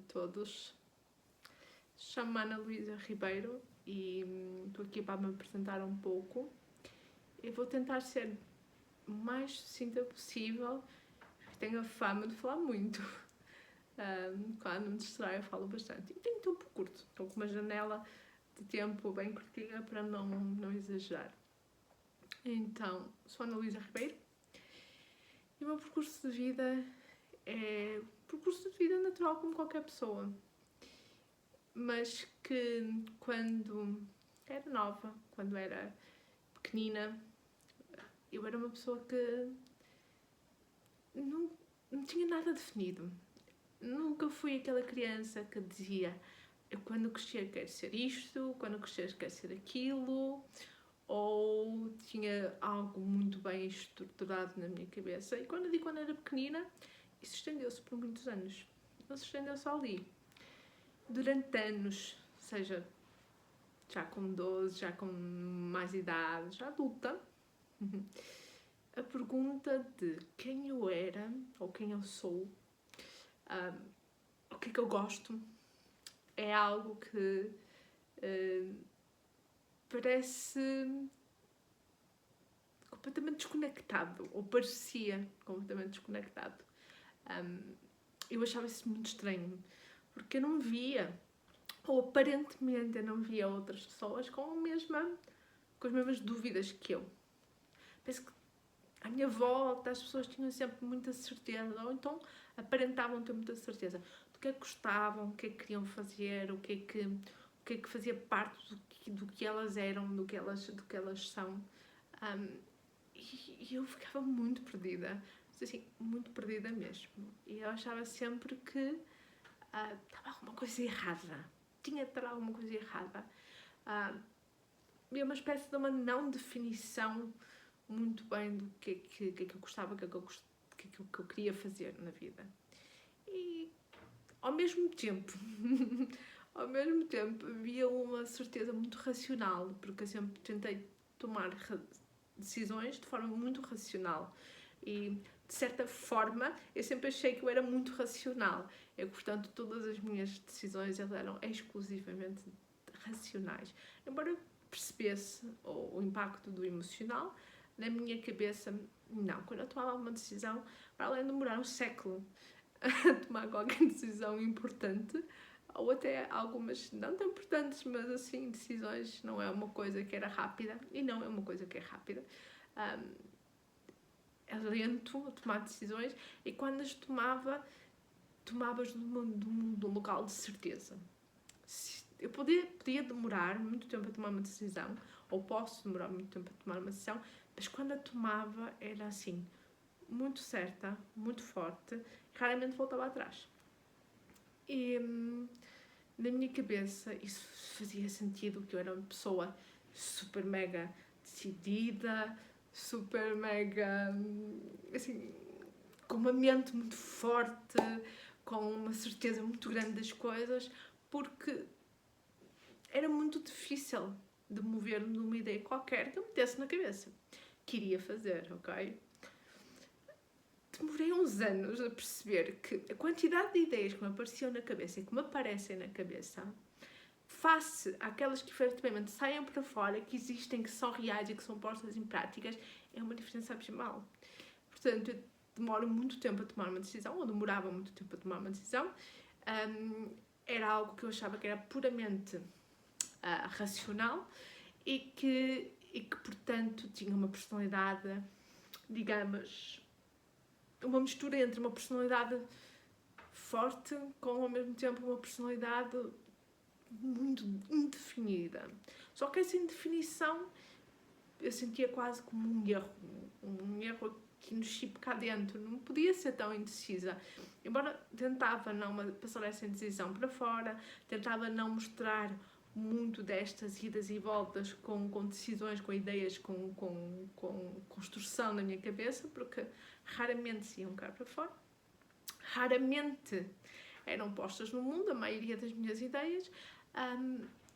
todos. Chamo-me Ana Luísa Ribeiro e estou aqui para me apresentar um pouco. Eu vou tentar ser o mais sucinta possível, porque tenho a fama de falar muito. Quando me distraio eu falo bastante. E tenho tempo curto, estou com uma janela de tempo bem curtinha para não exagerar. Então, sou Ana Luísa Ribeiro e o meu percurso de vida é um percurso de vida natural como qualquer pessoa, mas que quando era nova, quando era pequenina, eu era uma pessoa que não tinha nada definido. Nunca fui aquela criança que dizia: eu quando crescer quero ser isto, quando crescer quero ser aquilo, ou tinha algo muito bem estruturado na minha cabeça. E quando eu digo quando era pequenina, isso estendeu-se por muitos anos. Não se estendeu só ali. Durante anos, seja já com 12, já com mais idade, já adulta, a pergunta de quem eu era, ou quem eu sou, o que é que eu gosto, é algo que parece completamente desconectado, ou parecia completamente desconectado. Eu achava isso muito estranho, porque eu não via, ou aparentemente eu não via outras pessoas com as mesmas dúvidas que eu. Penso que à minha volta as pessoas tinham sempre muita certeza, ou então aparentavam ter muita certeza do que é que gostavam, o que é que queriam fazer, o que é que fazia parte do que elas eram, do que elas são. E eu ficava muito perdida, assim, muito perdida mesmo. E eu achava sempre que estava alguma coisa errada, tinha de estar alguma coisa errada. E uma espécie de uma não definição muito bem do que é que eu gostava, o que é que eu queria fazer na vida. E ao mesmo tempo havia uma certeza muito racional, porque eu sempre tentei tomar decisões de forma muito racional e de certa forma eu sempre achei que eu era muito racional e portanto todas as minhas decisões elas eram exclusivamente racionais, embora eu percebesse o impacto do emocional. Na minha cabeça, não. Quando eu tomava uma decisão, para além de demorar um século a tomar qualquer decisão importante, ou até algumas não tão importantes, mas assim, decisões, não é uma coisa que era rápida, e não é uma coisa que é rápida. É lento a tomar decisões, e quando as tomavas de um local de certeza. Eu podia demorar muito tempo a tomar uma decisão, ou posso demorar muito tempo a tomar uma decisão, mas quando a tomava era assim, muito certa, muito forte, raramente voltava atrás. E na minha cabeça isso fazia sentido, que eu era uma pessoa super mega decidida, super mega, assim, com uma mente muito forte, com uma certeza muito grande das coisas, porque era muito difícil de mover-me numa ideia qualquer que eu metesse na cabeça. Queria fazer, ok? Demorei uns anos a perceber que a quantidade de ideias que me apareciam na cabeça e que me aparecem na cabeça, face àquelas que efetivamente saem para fora, que existem, que são reais e que são postas em práticas, é uma diferença abismal. Portanto, eu demoro muito tempo a tomar uma decisão, ou demorava muito tempo a tomar uma decisão. Era algo que eu achava que era puramente racional e que, portanto, tinha uma personalidade, digamos, uma mistura entre uma personalidade forte com, ao mesmo tempo, uma personalidade muito indefinida. Só que essa indefinição eu sentia quase como um erro aqui no chip cá dentro. Não podia ser tão indecisa. Embora tentava não passar essa indecisão para fora, tentava não mostrar muito destas idas e voltas com decisões, com ideias, com construção na minha cabeça, porque raramente se iam cá para fora, raramente eram postas no mundo, a maioria das minhas ideias,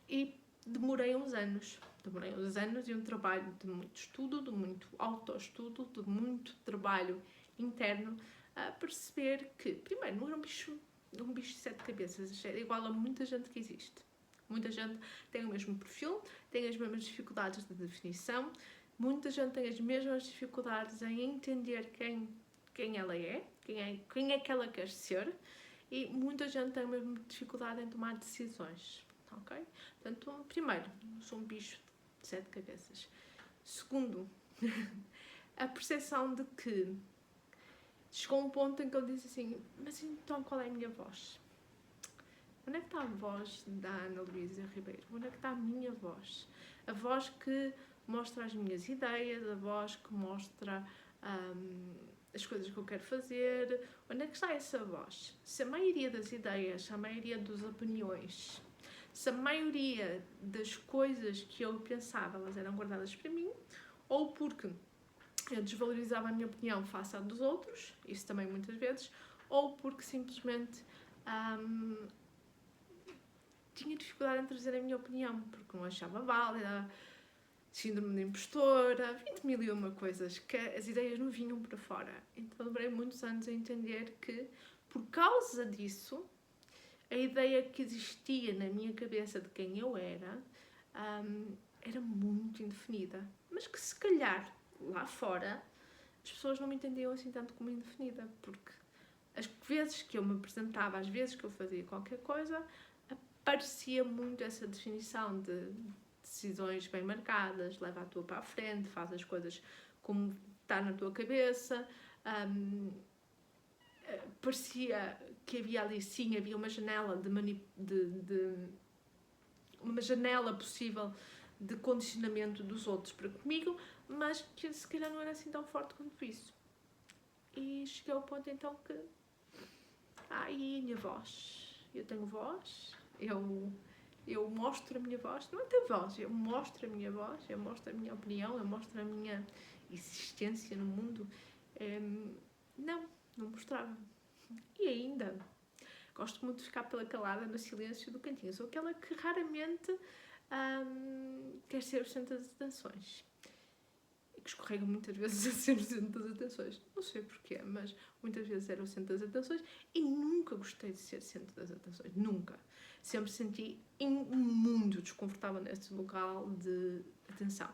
e demorei uns anos e um trabalho de muito estudo, de muito autoestudo, de muito trabalho interno, a perceber que, primeiro, não era um bicho um bicho de 7 cabeças, é igual a muita gente que existe. Muita gente tem o mesmo perfil, tem as mesmas dificuldades de definição, muita gente tem as mesmas dificuldades em entender quem ela é, quem é que ela quer ser, e muita gente tem a mesma dificuldade em tomar decisões, ok? Portanto, primeiro, sou um bicho de 7 cabeças. Segundo, a percepção de que chegou um ponto em que eu disse assim, mas então qual é a minha voz? Onde é que está a voz da Ana Luísa Ribeiro? Onde é que está a minha voz? A voz que mostra as minhas ideias, a voz que mostra as coisas que eu quero fazer. Onde é que está essa voz? Se a maioria das ideias, se a maioria das opiniões, se a maioria das coisas que eu pensava, elas eram guardadas para mim, ou porque eu desvalorizava a minha opinião face à dos outros, isso também muitas vezes, ou porque simplesmente tinha dificuldade em trazer a minha opinião, porque não achava válida, síndrome de impostora, 20 mil e uma coisas, que as ideias não vinham para fora. Então demorei muitos anos a entender que, por causa disso, a ideia que existia na minha cabeça de quem eu era muito indefinida. Mas que se calhar, lá fora, as pessoas não me entendiam assim tanto como indefinida, porque as vezes que eu me apresentava, às vezes que eu fazia qualquer coisa, parecia muito essa definição de decisões bem marcadas, leva a tua para a frente, faz as coisas como está na tua cabeça. Parecia que havia ali sim, havia uma janela uma janela possível de condicionamento dos outros para comigo, mas que se calhar não era assim tão forte quanto isso. E cheguei ao ponto então que e a minha voz, eu tenho voz, eu mostro a minha voz, não é ter voz, eu mostro a minha voz, eu mostro a minha opinião, eu mostro a minha existência no mundo. Não mostrava. E ainda, gosto muito de ficar pela calada no silêncio do cantinho. Sou aquela que raramente quer ser o centro das atenções. E que escorrega muitas vezes a ser o centro das atenções. Não sei porquê, mas muitas vezes era o centro das atenções e nunca gostei de ser centro das atenções. Nunca. Sempre senti muito desconfortável neste local de atenção.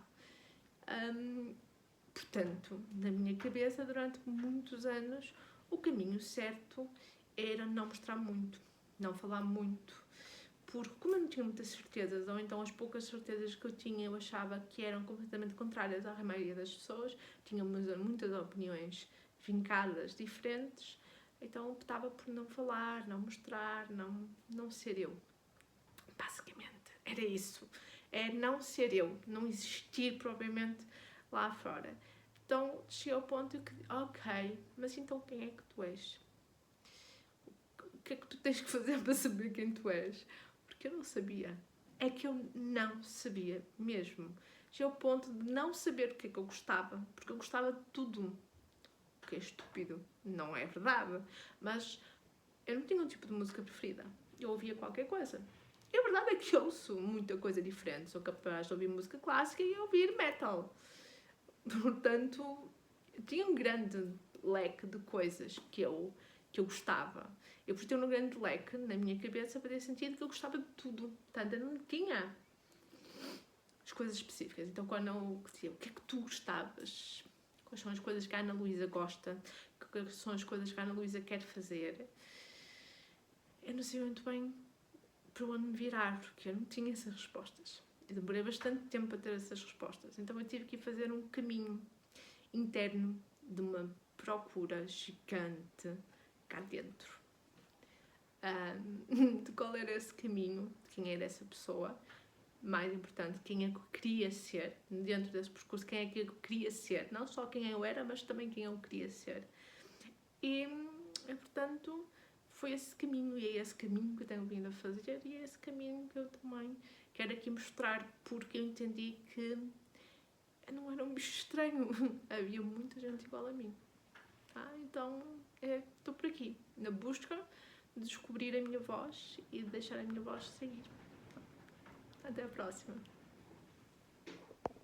Portanto, na minha cabeça, durante muitos anos, o caminho certo era não mostrar muito, não falar muito, porque como eu não tinha muitas certezas, ou então as poucas certezas que eu tinha eu achava que eram completamente contrárias à maioria das pessoas, tinha muitas opiniões vincadas, diferentes, então optava por não falar, não mostrar, não ser eu. Basicamente, era isso. É não ser eu, não existir propriamente lá fora. Então, cheguei ao ponto que, ok, mas então quem é que tu és? O que é que tu tens que fazer para saber quem tu és? Porque eu não sabia. É que eu não sabia mesmo. Cheguei ao ponto de não saber o que é que eu gostava, porque eu gostava de tudo. O que é estúpido. Não é verdade. Mas eu não tinha um tipo de música preferida. Eu ouvia qualquer coisa. E a verdade é que eu ouço muita coisa diferente. Sou capaz de ouvir música clássica e ouvir metal. Portanto, tinha um grande leque de coisas que eu gostava. Eu, por ter um grande leque na minha cabeça, fazia sentido que eu gostava de tudo. Portanto, eu não tinha as coisas específicas. Então, quando eu dizia o que é que tu gostavas, quais são as coisas que a Ana Luísa gosta, quais são as coisas que a Ana Luísa quer fazer, eu não sei muito bem para onde me virar, porque eu não tinha essas respostas. Eu demorei bastante tempo para ter essas respostas. Então, eu tive que ir fazer um caminho interno de uma procura gigante cá dentro. De qual era esse caminho, de quem era essa pessoa, mais importante, quem é que eu queria ser, dentro desse percurso, quem é que eu queria ser, não só quem eu era, mas também quem eu queria ser. E, portanto, foi esse caminho, e é esse caminho que eu tenho vindo a fazer, e é esse caminho que eu também quero aqui mostrar, porque eu entendi que eu não era um bicho estranho, havia muita gente igual a mim. Então, estou por aqui, na busca de descobrir a minha voz e de deixar a minha voz seguir. Até a próxima.